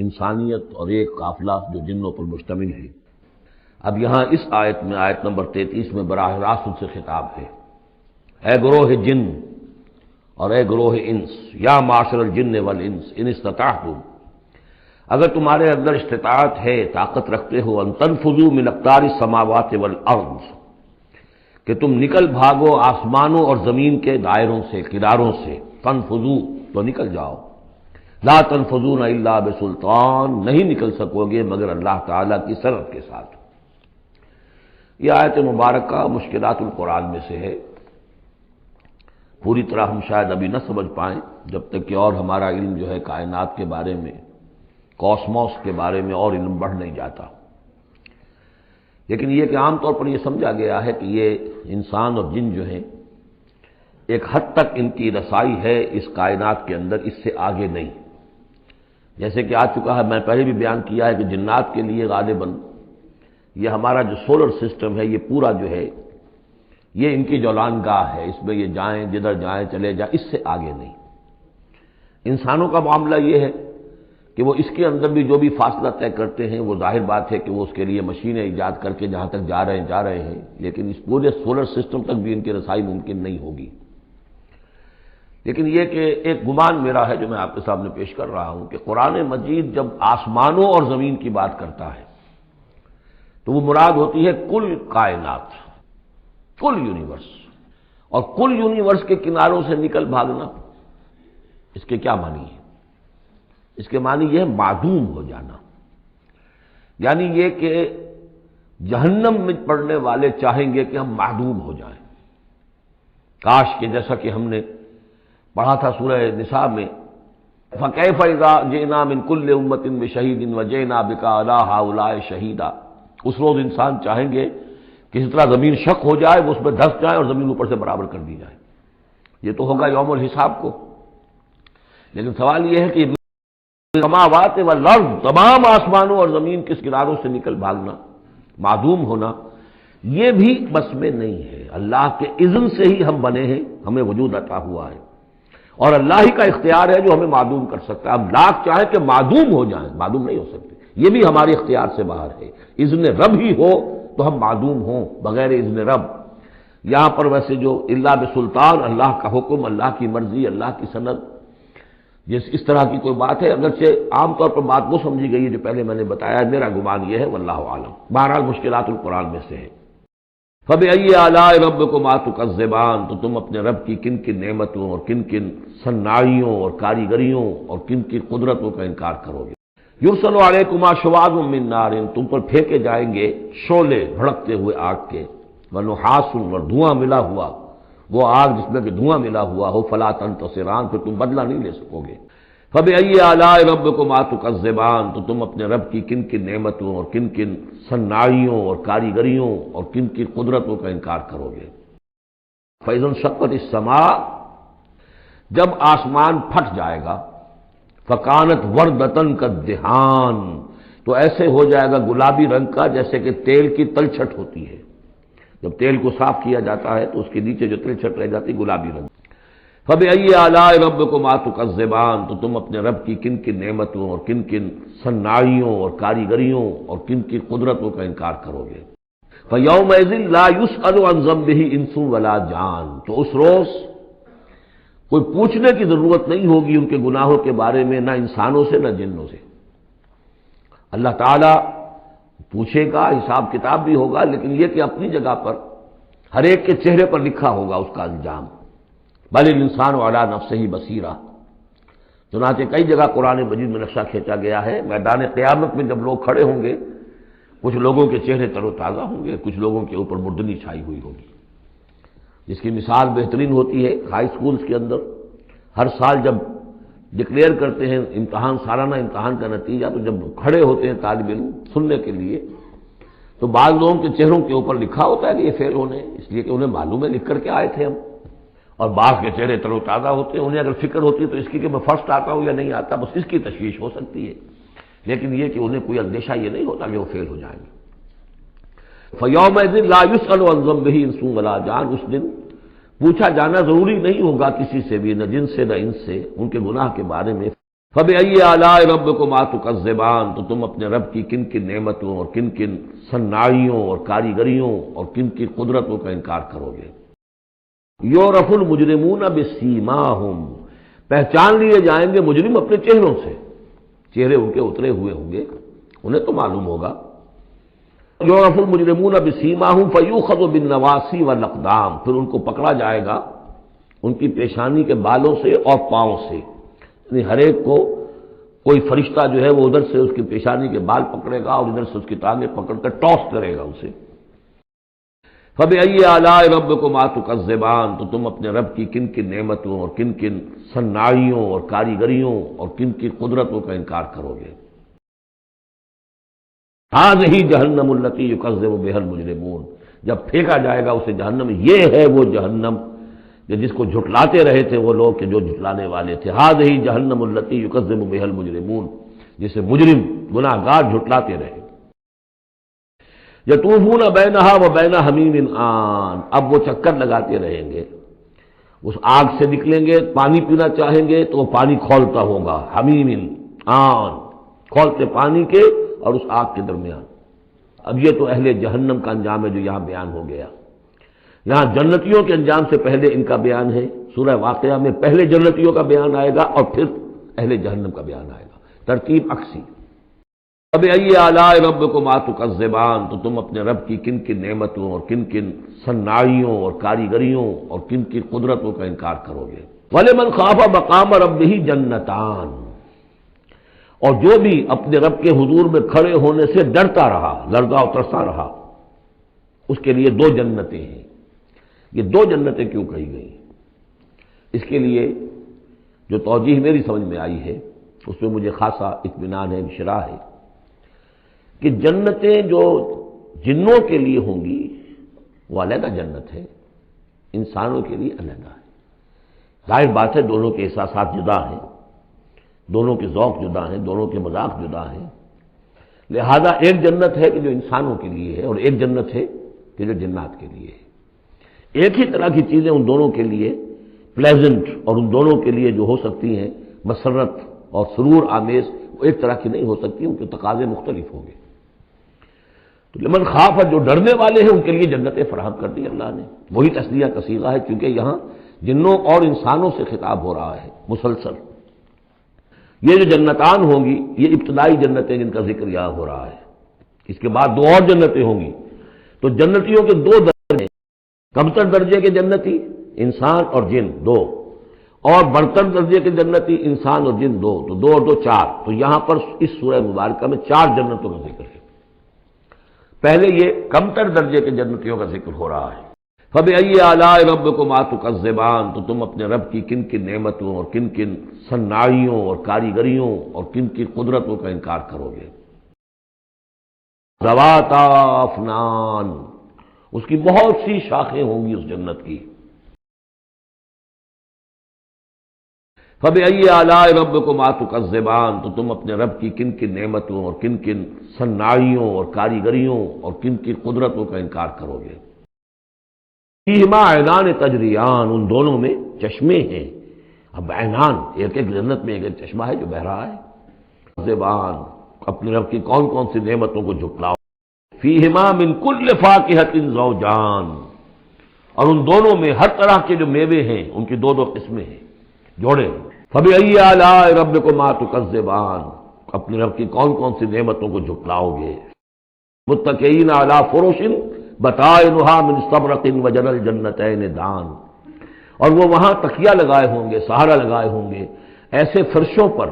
انسانیت اور ایک قافلہ جو جنوں پر مشتمل ہے۔ اب یہاں اس آیت میں، آیت نمبر 33 میں براہ راست ان سے خطاب ہے، اے گروہ جن اور اے گروہ انس، یا معاشر الجن والانس ان استطعتم، اگر تمہارے اندر استطاعت ہے، طاقت رکھتے ہو، ان تنفذوا من اقطار السماوات والارض، کہ تم نکل بھاگو آسمانوں اور زمین کے دائروں سے، کناروں سے، تنفذوا تو نکل جاؤ، لا تنفذون الا بسلطان، نہیں نکل سکو گے مگر اللہ تعالیٰ کی سند کے ساتھ۔ یہ آیت مبارکہ مشکلات القرآن میں سے ہے، پوری طرح ہم شاید ابھی نہ سمجھ پائیں جب تک کہ اور ہمارا علم جو ہے کائنات کے بارے میں، کاسموس کے بارے میں اور علم بڑھ نہیں جاتا۔ لیکن یہ کہ عام طور پر یہ سمجھا گیا ہے کہ یہ انسان اور جن جو ہیں ایک حد تک ان کی رسائی ہے اس کائنات کے اندر، اس سے آگے نہیں۔ جیسے کہ آ چکا ہے، میں پہلے بھی بیان کیا ہے کہ جنات کے لیے غالباً یہ ہمارا جو سولر سسٹم ہے یہ پورا جو ہے یہ ان کی جولان گاہ ہے، اس میں یہ جائیں جدھر جائیں چلے جائیں، اس سے آگے نہیں۔ انسانوں کا معاملہ یہ ہے کہ وہ اس کے اندر بھی جو بھی فاصلہ طے کرتے ہیں وہ ظاہر بات ہے کہ وہ اس کے لیے مشینیں ایجاد کر کے جہاں تک جا رہے ہیں، لیکن اس پورے سولر سسٹم تک بھی ان کی رسائی ممکن نہیں ہوگی۔ لیکن یہ کہ ایک گمان میرا ہے جو میں آپ کے سامنے پیش کر رہا ہوں کہ قرآن مجید جب آسمانوں اور زمین کی بات کرتا ہے تو وہ مراد ہوتی ہے کل کائنات، کل یونیورس، اور کل یونیورس کے کناروں سے نکل بھاگنا، اس کے کیا معنی ہے؟ اس کے معنی یہ ہے معدوم ہو جانا، یعنی یہ کہ جہنم میں پڑنے والے چاہیں گے کہ ہم معدوم ہو جائیں۔ کاش کہ جیسا کہ ہم نے پڑھا تھا سورہ نساء میں، فَكَيْفَ إِذَا جِئْنَا مِنْ كُلِّ أُمَّةٍ بِشَهِيدٍ وَجِئْنَا بِكَ عَلَىٰ هَٰؤُلَاءِ شَهِيدًا۔ اس روز انسان چاہیں گے کہ اس طرح زمین شق ہو جائے، وہ اس میں دھس جائے اور زمین اوپر سے برابر کر دی جائے۔ یہ تو ہوگا یوم الحساب کو۔ لیکن سوال یہ ہے کہ سماوات والارض، تمام آسمانوں اور زمین کے کناروں سے نکل بھاگنا، معدوم ہونا، یہ بھی بس میں نہیں ہے۔ اللہ کے اذن سے ہی ہم بنے ہیں، ہمیں وجود عطا ہوا ہے، اور اللہ ہی کا اختیار ہے جو ہمیں معدوم کر سکتا ہے۔ اب لاکھ چاہیں کہ معدوم ہو جائیں، معدوم نہیں ہو سکتے، یہ بھی ہمارے اختیار سے باہر ہے۔ اذن رب ہی ہو تو ہم معدوم ہوں بغیر اذن رب۔ یہاں پر ویسے جو الا بسلطان، اللہ کا حکم، اللہ کی مرضی، اللہ کی سند، اس طرح کی کوئی بات ہے، اگرچہ عام طور پر بات وہ سمجھی گئی ہے جو پہلے میں نے بتایا، میرا گمان یہ ہے واللہ عالم۔ بہرحال مشکلات القرآن میں سے ہے۔ فَبِأَيِّ آلَاءِ رَبِّكُمَا تُكَذِّبَانِ، تو تم اپنے رب کی کن کن نعمتوں اور کن کن صناعیوں اور کاریگریوں اور کن کن قدرتوں کا انکار کرو گے۔ یُرْسَلُ عَلَيْكُمَا شُوَاظٌ مِّن نَّارٍ، تم پر پھینکے جائیں گے شعلے بھڑکتے ہوئے آگ کے، وَنُحَاسٌ، اور دھواں ملا ہوا، وہ آگ جس میں کہ دھواں ملا ہوا ہو، فَلَا تَنتَصِرَانِ، پھر تم بدلہ نہیں لے سکو گے۔ فَبِأَيِّ آلَاءِ رَبِّكُمَا تُكَذِّبَانِ، تو تم اپنے رب کی کن کن نعمتوں اور کن کن صناعیوں اور کاریگریوں اور کن کن قدرتوں کا انکار کرو گے۔ فَإِذَا انشَقَّتِ السَّمَاءُ، جب آسمان پھٹ جائے گا، فَكَانَتْ وَرْدَةً كَالدِّهَانِ، تو ایسے ہو جائے گا گلابی رنگ کا جیسے کہ تیل کی تلچھٹ ہوتی ہے۔ جب تیل کو صاف کیا جاتا ہے تو اس کے نیچے جو تلچھٹ رہ جاتی گلابی رنگ۔ فَبِأَيِّ آلَاءِ رَبِّكُمَا تُكَذِّبَانِ، تو تم اپنے رب کی کن کن نعمتوں اور کن کن صناعیوں اور کاریگریوں اور کن کن قدرتوں کا انکار کرو گے۔ فَيَوْمَئِذٍ لَا يُسْأَلُ عَنْ ذَنبِهِ إِنسٌ وَلَا جَانٌ، تو اس روز کوئی پوچھنے کی ضرورت نہیں ہوگی ان کے گناہوں کے بارے میں، نہ انسانوں سے نہ جنوں سے۔ اللہ تعالیٰ پوچھے گا، حساب کتاب بھی ہوگا، لیکن یہ کہ اپنی جگہ پر ہر ایک کے چہرے پر لکھا ہوگا اس کا انجام۔ بل الانسان علی نفسہ بصیرہ، چنانچہ کئی جگہ قرآن مجید میں نقشہ کھینچا گیا ہے، میدان قیامت میں جب لوگ کھڑے ہوں گے، کچھ لوگوں کے چہرے تر و تازہ ہوں گے، کچھ لوگوں کے اوپر مردنی چھائی ہوئی ہوگی، جس کی مثال بہترین ہوتی ہے ہائی سکولز کے اندر۔ ہر سال جب ڈکلیئر کرتے ہیں امتحان، سالانہ امتحان کا نتیجہ، تو جب کھڑے ہوتے ہیں طالب علم سننے کے لیے، تو بعض لوگوں کے چہروں کے اوپر لکھا ہوتا ہے کہ یہ فیل ہونے، اس لیے کہ انہیں معلوم ہے لکھ کر کے آئے تھے ہم، اور بعض کے چہرے تر و تازہ ہوتے ہیں، انہیں اگر فکر ہوتی تو اس کی کہ میں فرسٹ آتا ہوں یا نہیں آتا، بس اس کی تشویش ہو سکتی ہے، لیکن یہ کہ انہیں کوئی اندیشہ یہ نہیں ہوتا کہ وہ فیل ہو جائیں گے۔ فَيَوْمَئِذٍ لَا يُسْأَلُ عَنْ ذَنبِهِ إِنسٌ وَلَا جَانٌ، اس دن پوچھا جانا ضروری نہیں ہوگا کسی سے بھی، نہ جن سے نہ انس سے، ان کے گناہ کے بارے میں۔ فَبِأَيِّ آلَاءِ رَبِّكُمَا تُكَذِّبَانِ، تو تم اپنے رب کی کن کن نعمتوں اور کن کن صناعیوں اور کاریگریوں اور کن کن قدرتوں کا انکار کرو گے۔ یعرف المجرمون بسیماہم، پہچان لیے جائیں گے مجرم اپنے چہروں سے، چہرے ان کے اترے ہوئے ہوں گے، انہیں تو معلوم ہوگا۔ یعرف المجرمون بسیماہم فیؤخذ بالنواصی والاقدام، پھر ان کو پکڑا جائے گا ان کی پیشانی کے بالوں سے اور پاؤں سے، یعنی ہر ایک کو کوئی فرشتہ جو ہے وہ ادھر سے اس کی پیشانی کے بال پکڑے گا اور ادھر سے اس کی ٹانگیں پکڑ کر ٹاس کرے گا اسے۔ فَبِأَيِّ آلَاءِ رَبِّكُمَا تُكَذِّبَانِ، تو تم اپنے رب کی کن کن نعمتوں اور کن کن صناعیوں اور کاریگریوں اور کن کی قدرتوں کا انکار کرو گے۔ هَٰذِهِ جَهَنَّمُ الَّتِي يُكَذِّبُ بِهَا الْمُجْرِمُونَ، جب پھینکا جائے گا اسے جہنم، یہ ہے وہ جہنم کہ جس کو جھٹلاتے رہے تھے وہ لوگ کہ جو جھٹلانے والے تھے۔ هَٰذِهِ جَهَنَّمُ الَّتِي يُكَذِّبُ بِهَا الْمُجْرِمُونَ، جسے مجرم گناہگار جھٹلاتے رہے۔ یطوفون بینہا و بین حمیم آن، اب وہ چکر لگاتے رہیں گے، اس آگ سے نکلیں گے، پانی پینا چاہیں گے تو وہ پانی کھولتا ہوگا، حمیم آن، کھولتے پانی کے اور اس آگ کے درمیان۔ اب یہ تو اہل جہنم کا انجام ہے جو یہاں بیان ہو گیا۔ یہاں جنتیوں کے انجام سے پہلے ان کا بیان ہے، سورہ واقعہ میں پہلے جنتیوں کا بیان آئے گا اور پھر اہل جہنم کا بیان آئے گا، ترتیب عکسی۔ فَبِأَيِّ آلَاءِ رَبِّكُمَا تُكَذِّبَانِ، تو تم اپنے رب کی کن کن نعمتوں اور کن کن صناعیوں اور کاریگریوں اور کن کی قدرتوں کا انکار کرو گے۔ وَلِمَنْ خَافَ مَقَامَ رَبِّهِ جَنَّتَانِ، اور جو بھی اپنے رب کے حضور میں کھڑے ہونے سے ڈرتا رہا، لرزا اور ترسا رہا، اس کے لیے دو جنتیں ہیں۔ یہ دو جنتیں کیوں کہی گئی؟ اس کے لیے جو توجیہ میری سمجھ میں آئی ہے اس میں مجھے خاصا اطمینان ہے، انشراح ہے کہ جنتیں جو جنوں کے لیے ہوں گی وہ علیحدہ جنت ہے، انسانوں کے لیے علیحدہ ہے۔ ظاہر بات ہے دونوں کے احساسات جدا ہیں، دونوں کے ذوق جدا ہیں، دونوں کے مذاق جدا ہیں، لہذا ایک جنت ہے کہ جو انسانوں کے لیے ہے اور ایک جنت ہے کہ جو جنات کے لیے ہے۔ ایک ہی طرح کی چیزیں ان دونوں کے لیے پلیزنٹ اور ان دونوں کے لیے جو ہو سکتی ہیں مسرت اور سرور آمیز، وہ ایک طرح کی نہیں ہو سکتی، ان کے تقاضے مختلف ہوں گے۔ تو لمن خاف، جو ڈرنے والے ہیں ان کے لیے جنتیں فراہم کر دی اللہ نے، وہی تسلیہ کا صیغہ ہے کیونکہ یہاں جنوں اور انسانوں سے خطاب ہو رہا ہے مسلسل۔ یہ جو جنتان ہوں گی یہ ابتدائی جنتیں جن کا ذکر یہاں ہو رہا ہے، اس کے بعد دو اور جنتیں ہوں گی۔ تو جنتیوں کے دو درجے، کمتر درجے کے جنتی انسان اور جن دو، اور برتر درجے کے جنتی انسان اور جن دو، تو دو اور دو چار۔ تو یہاں پر اس سورہ مبارکہ میں چار جنتوں کا ذکر ہے۔ پہلے یہ کمتر درجے کے جنتیوں کا ذکر ہو رہا ہے۔ فَبِأَيِّ آلَاءِ رَبِّكُمَا تُكَذِّبَانِ، تو تم اپنے رب کی کن کن نعمتوں اور کن کن صناعیوں اور کاریگریوں اور کن کی قدرتوں کا انکار کرو گے۔ ذَوَاتَا أَفْنَانٍ، اس کی بہت سی شاخیں ہوں گی اس جنت کی۔ فَبِأَيِّ آلَاءِ رَبِّكُمَا تُكَذِّبَانِ، تو تم اپنے رب کی کن کن نعمتوں اور کن کن صناعیوں اور کاریگریوں اور کن کی قدرتوں کا انکار کرو گے۔ فیہما عینان تجریان، ان دونوں میں چشمے ہیں۔ اب عینان، ایک ایک جنت میں ایک ایک چشمہ ہے جو بہہ رہا ہے۔ زبان، اپنے رب کی کون کون سی نعمتوں کو جھٹلاؤ۔ فیہما من کل فاکہۃ زوجان، اور ان دونوں میں ہر طرح کے جو میوے ہیں ان کی دو دو قسمیں ہیں، جوڑے۔ فَبِأَيِّ آلَاءِ رَبِّكُمَا تُكَذِّبَانِ، اپنے رب کی کون کون سی نعمتوں کو جھٹلاؤ گے۔ متکئین علی فرش بطائنها من استبرق وجنى الجنتین دان، اور وہ وہاں تکیہ لگائے ہوں گے، سہارا لگائے ہوں گے ایسے فرشوں پر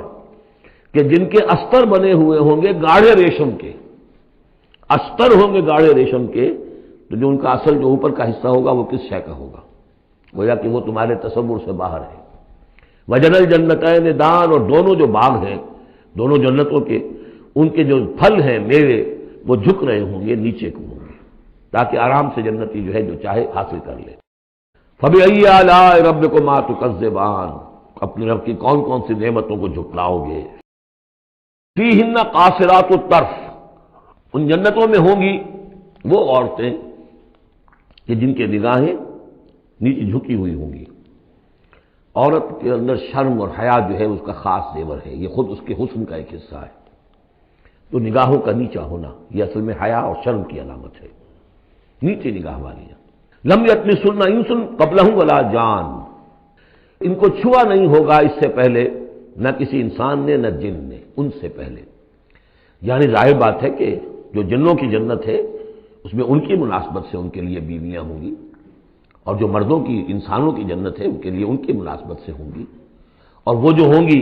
کہ جن کے استر بنے ہوئے ہوں گے گاڑھے ریشم کے، استر ہوں گے گاڑھے ریشم کے، تو جو ان کا اصل جو اوپر کا حصہ ہوگا وہ کس شے کا ہوگا، گویا کہ وہ تمہارے تصور سے باہر ہے۔ وجنى الجنتین دان، اور دونوں جو باغ ہیں دونوں جنتوں کے، ان کے جو پھل ہیں میوے وہ جھک رہے ہوں گے، نیچے کو ہوں گے، تاکہ آرام سے جنتی جو ہے جو چاہے حاصل کر لے۔ فَبِأَيِّ آلَاءِ رَبِّكُمَا تُكَذِّبَانِ، اپنے رب کی کون کون سی نعمتوں کو جھٹلاؤ گے۔ فِيهِنَّ قَاصِرَاتُ الطَّرْفِ، ان جنتوں میں ہوں گی وہ عورتیں کہ جن کے نگاہیں نیچے جھکی ہوئی ہوں گی۔ عورت کے اندر شرم اور حیا جو ہے اس کا خاص زیور ہے، یہ خود اس کے حسن کا ایک حصہ ہے۔ تو نگاہوں کا نیچا ہونا یہ اصل میں حیا اور شرم کی علامت ہے، نیچے نگاہ والیاں۔ لم یطمثن انس قبلہم ولا جان، ان کو چھوا نہیں ہوگا اس سے پہلے نہ کسی انسان نے نہ جن نے، ان سے پہلے۔ یعنی ظاہر بات ہے کہ جو جنوں کی جنت ہے اس میں ان کی مناسبت سے ان کے لیے بیویاں ہوں گی، اور جو مردوں کی انسانوں کی جنت ہے ان کے لیے ان کی مناسبت سے ہوں گی، اور وہ جو ہوں گی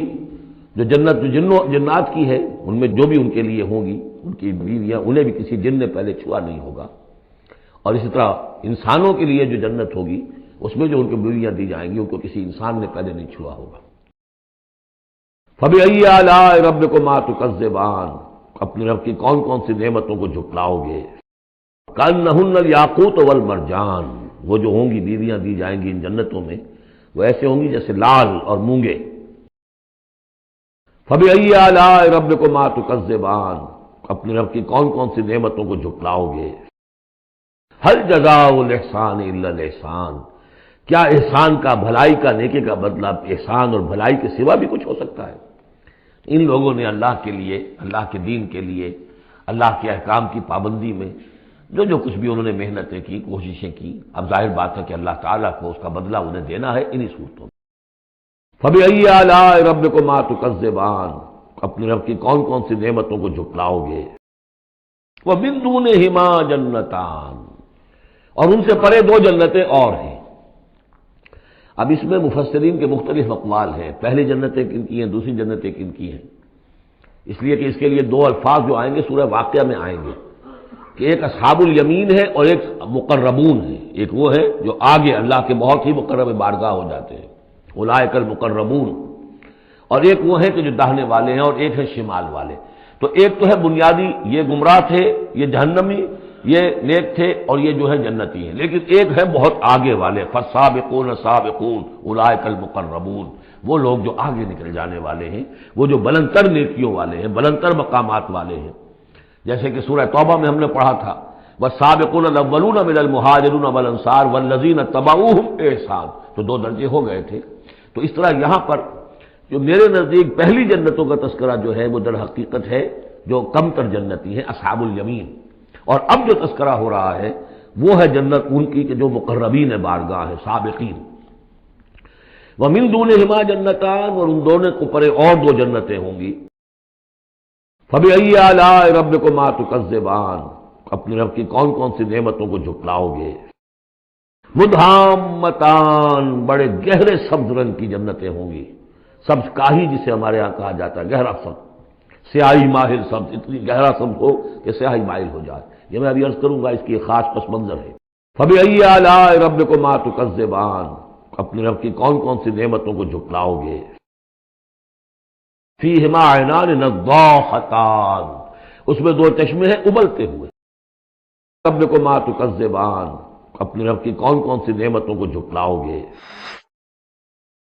جو جنت جو جنات کی ہے ان میں جو بھی ان کے لیے ہوں گی ان کی بیویاں انہیں بھی کسی جن نے پہلے چھوا نہیں ہوگا، اور اسی طرح انسانوں کے لیے جو جنت ہوگی اس میں جو ان کو بیویاں دی جائیں گی ان کو کسی انسان نے پہلے نہیں چھوا ہوگا۔ فَبِأَيِّ آلَاءِ رَبِّكُمَا تُكَذِّبَانِ، اپنے رب کی کون کون سی نعمتوں کو جھٹلاؤ گے؟ كَأَنَّهُنَّ الْيَاقُوتُ وَالْمَرْجَانُ، وہ جو ہوں گی بیویاں دی جائیں گی ان جنتوں میں وہ ایسے ہوں گی جیسے لال اور مونگے۔ فَبِأَيِّ آلَاءِ رَبِّكُمَا تُكَذِّبَانِ، اپنے رب کی کون کون سی نعمتوں کو جھٹلاؤ گے؟ هَلْ جَزَاءُ الْإِحْسَانِ إِلَّا الْإِحْسَانُ، کیا احسان کا، بھلائی کا، نیکی کا بدلہ احسان اور بھلائی کے سوا بھی کچھ ہو سکتا ہے؟ ان لوگوں نے اللہ کے لیے، اللہ کے دین کے لیے، اللہ کے احکام کی پابندی میں جو کچھ بھی انہوں نے محنتیں کی، کوششیں کی، اب ظاہر بات ہے کہ اللہ تعالیٰ کو اس کا بدلہ انہیں دینا ہے انہی صورتوں میں۔ فَبِأَيِّ آلَاءِ رَبِّكُمَا تُكَذِّبَانِ، اپنے رب کی کون کون سی نعمتوں کو جھٹلاؤ گے؟ وَمِن دُونِهِمَا جَنَّتَانِ، اور ان سے پرے دو جنتیں اور ہیں۔ اب اس میں مفسرین کے مختلف اقوال ہیں، پہلی جنتیں کن کی ہیں، دوسری جنتیں کن کی ہیں، اس لیے کہ اس کے لیے دو الفاظ جو آئیں گے سورہ واقعہ میں آئیں گے کہ ایک اصحاب الیمین ہے اور ایک مقربون ہے، ایک وہ ہے جو آگے اللہ کے بہت ہی مقرب بارگاہ ہو جاتے ہیں، اولئک المقربون، اور ایک وہ ہے کہ جو داہنے والے ہیں اور ایک ہے شمال والے۔ تو ایک تو ہے بنیادی، یہ گمراہ تھے، یہ جہنمی، یہ نیک تھے اور یہ جو ہے جنتی ہیں، لیکن ایک ہے بہت آگے والے، فالسابقون السابقون اولئک المقربون، وہ لوگ جو آگے نکل جانے والے ہیں، وہ جو بلندتر نیکیوں والے ہیں، بلندتر مقامات والے ہیں، جیسے کہ سورہ توبہ میں ہم نے پڑھا تھا والسابقون الاولون من المہاجرین والانصار والذین اتبعوہم بإحسان، تو دو درجے ہو گئے تھے۔ تو اس طرح یہاں پر جو میرے نزدیک پہلی جنتوں کا تذکرہ جو ہے وہ در حقیقت ہے جو کم تر جنتی ہیں، اصحاب الیمین، اور اب جو تذکرہ ہو رہا ہے وہ ہے جنت ان کی کہ جو مقربین بارگاہ ہے، سابقین۔ وَمِن دُونِهِمَا جَنَّتَانِ، اور ان دونوں کو پرے اور دو جنتیں ہوں گی۔ فَبِأَيِّ آلَاءِ رَبِّكُمَا تُكَذِّبَانِ، اپنے رب کی کون کون سی نعمتوں کو جھٹلاؤ گے؟ مُدْحَامَّتَانِ، بڑے گہرے سبز رنگ کی جنتیں ہوں گی، سبز کاہی جسے ہمارے ہاں کہا جاتا ہے، گہرا سبز، سیاہی ماہر سبز، اتنی گہرا سبز ہو کہ سیاہی مائل ہو جائے، یہ میں ابھی عرض کروں گا، اس کی ایک خاص پس منظر ہے۔ فَبِأَيِّ آلَاءِ رَبِّكُمَا تُكَذِّبَانِ، اپنے رب کی کون کون سی نعمتوں کو جھٹلاؤ گے؟ فِيهِمَا عَيْنَانِ نَضَّاخَتَانِ، اس میں دو چشمے ہیں ابلتے ہوئے۔ رَبِّكُمَا تُكَذِّبَانِ، اپنے رب کی کون کون سی نعمتوں کو جھٹلاؤ گے؟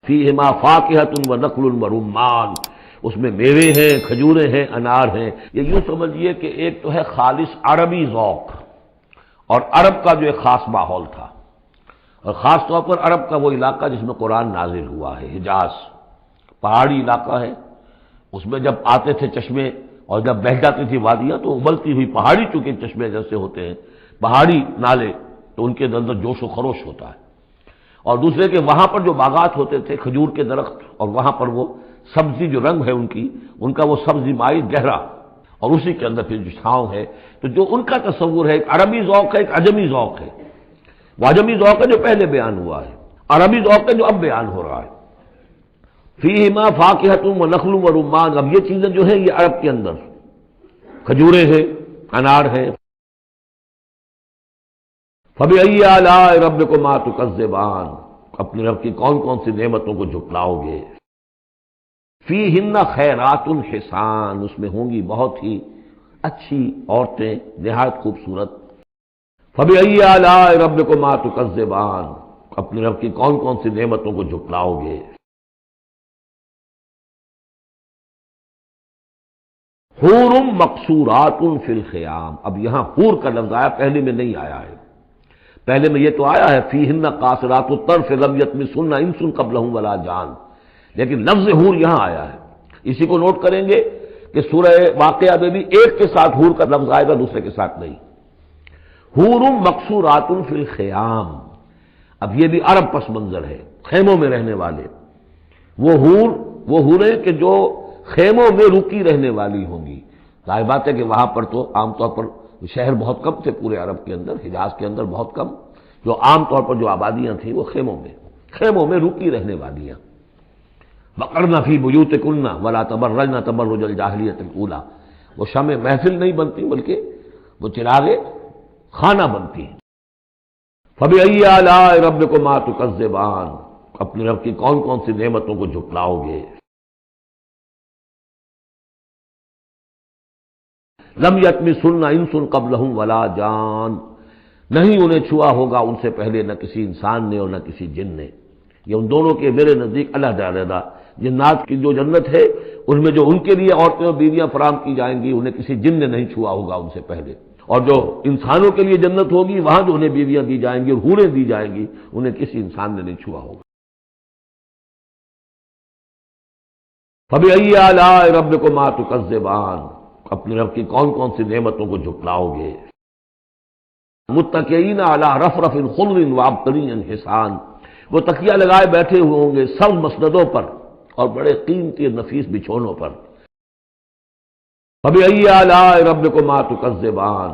فِيهِمَا فَاكِهَةٌ وَنَخْلٌ وَرُمَّانٌ، اس میں میوے ہیں، کھجوریں ہیں، انار ہیں۔ یہ یوں سمجھیے کہ ایک تو ہے خالص عربی ذوق اور عرب کا جو ایک خاص ماحول تھا، اور خاص طور پر عرب کا وہ علاقہ جس میں قرآن نازل ہوا ہے، حجاز، پہاڑی علاقہ ہے، اس میں جب آتے تھے چشمے اور جب بہہ جاتی تھی وادیاں تو ابلتی ہوئی پہاڑی چونکہ چشمے جیسے ہوتے ہیں، پہاڑی نالے، تو ان کے اندر جوش و خروش ہوتا ہے۔ اور دوسرے کہ وہاں پر جو باغات ہوتے تھے، کھجور کے درخت، اور وہاں پر وہ سبزی جو رنگ ہے ان کا وہ سبزی مائل گہرا، اور اسی کے اندر پھر جو چھاؤں ہے، تو جو ان کا تصور ہے ایک عربی ذوق ہے، ایک عجمی ذوق ہے۔ وہ عجمی ذوق ہے جو پہلے بیان ہوا ہے، عربی ذوق ہے جو اب بیان ہو رہا ہے۔ فِيهِمَا فَاكِهَةٌ وَنَخْلٌ وَرُمَّانٌ، اب یہ چیزیں جو ہیں یہ عرب کے اندر کھجوریں ہیں، انار ہیں۔ فَبِأَيِّ آلَاءِ رَبِّكُمَا تُكَذِّبَانِ، اپنے رب کی کون کون سی نعمتوں کو جھٹلاؤ گے؟ فِيهِنَّ خَيْرَاتٌ حِسَانٌ، اس میں ہوں گی بہت ہی اچھی عورتیں، نہایت خوبصورت۔ فَبِأَيِّ آلَاءِ رَبِّكُمَا تُكَذِّبَانِ، اپنے رب کی کون کون سی نعمتوں کو جھٹلاؤ گے؟ حور مقصورات فی الخیام، اب یہاں حور کا لفظ آیا، پہلے میں نہیں آیا ہے، پہلے میں یہ تو آیا ہے فیہن قاصرات الطرف لم یطمثن انس قبلہم ولا جان، لیکن لفظ حور یہاں آیا ہے۔ اسی کو نوٹ کریں گے کہ سورہ واقعہ میں بھی ایک کے ساتھ حور کا لفظ آئے گا، دوسرے کے ساتھ نہیں۔ حور مقصورات فی الخیام، اب یہ بھی عرب پس منظر ہے، خیموں میں رہنے والے وہ حوریں کہ جو خیموں میں رکی رہنے والی ہوں گی۔ ظاہر بات ہے کہ وہاں پر تو عام طور پر شہر بہت کم تھے، پورے عرب کے اندر، حجاز کے اندر بہت کم، جو عام طور پر جو آبادیاں تھیں وہ خیموں میں رکی رہنے والیاں۔ وقرن فی بیوتکن ولا تبرجن تبرج الجاہلیۃ الاولی، وہ شمع محفل نہیں بنتی بلکہ وہ چراغ خانہ بنتی ہیں۔ فبأئی آلاء ربکما تکذبان، اپنے رب کی کون کون سی نعمتوں کو جھٹلاؤ گے۔ لم یطمثن انس قبلہم ولا جان، نہیں انہیں چھوا ہوگا ان سے پہلے نہ کسی انسان نے اور نہ کسی جن نے۔ یہ ان دونوں کے میرے نزدیک علیحدہ علیحدہ، جنات کی جو جنت ہے اس میں جو ان کے لیے عورتیں اور بیویاں فراہم کی جائیں گی انہیں کسی جن نے نہیں چھوا ہوگا ان سے پہلے، اور جو انسانوں کے لیے جنت ہوگی وہاں جو انہیں بیویاں دی جائیں گی اور حوریں دی جائیں گی انہیں کسی انسان نے نہیں چھوا ہوگا۔ فبأئی آلاء ربکما تکذبان، اپنے رب کی کون کون سی نعمتوں کو جھٹلاؤ گے۔ متکئین علی رفرف خضر وعبقری حسان، وہ تکیہ لگائے بیٹھے ہوئے ہوں گے سب مسندوں پر اور بڑے قیمتی نفیس بچھونوں پر۔ فبأئی آلاء ربکما تکذبان،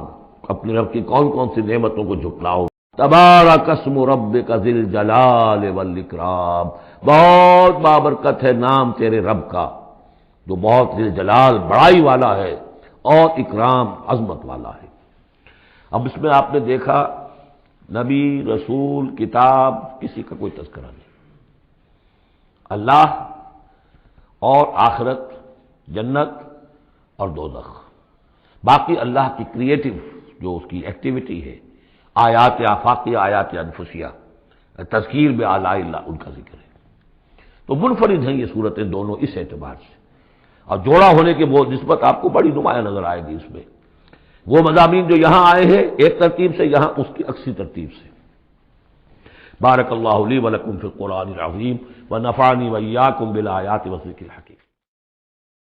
اپنے رب کی کون کون سی نعمتوں کو جھٹلاؤ۔ تبارک اسم ربک ذی الجلال والاکرام، بہت بابرکت ہے نام تیرے رب کا جو بہت ذی الجلال بڑائی والا ہے اور اکرام عظمت والا ہے۔ اب اس میں آپ نے دیکھا نبی، رسول، کتاب، کسی کا کوئی تذکرہ نہیں، اللہ اور آخرت، جنت اور دوزخ، باقی اللہ کی کریٹو جو اس کی ایکٹیویٹی ہے، آیات آفاقیہ، آیات انفسیہ، تذکیر بآلاء اللہ، ان کا ذکر ہے۔ تو منفرد ہیں یہ صورتیں دونوں اس اعتبار سے، اور جوڑا ہونے کے وہ نسبت آپ کو بڑی نمایاں نظر آئے گی اس میں۔ وہ مضامین جو یہاں آئے ہیں ایک ترتیب سے، یہاں اس کی عکسی ترتیب سے۔ بارک اللہ لی ولکم فی القرآن العظیم ونفعنی وإیاکم بالآیات والذکر الحکیم۔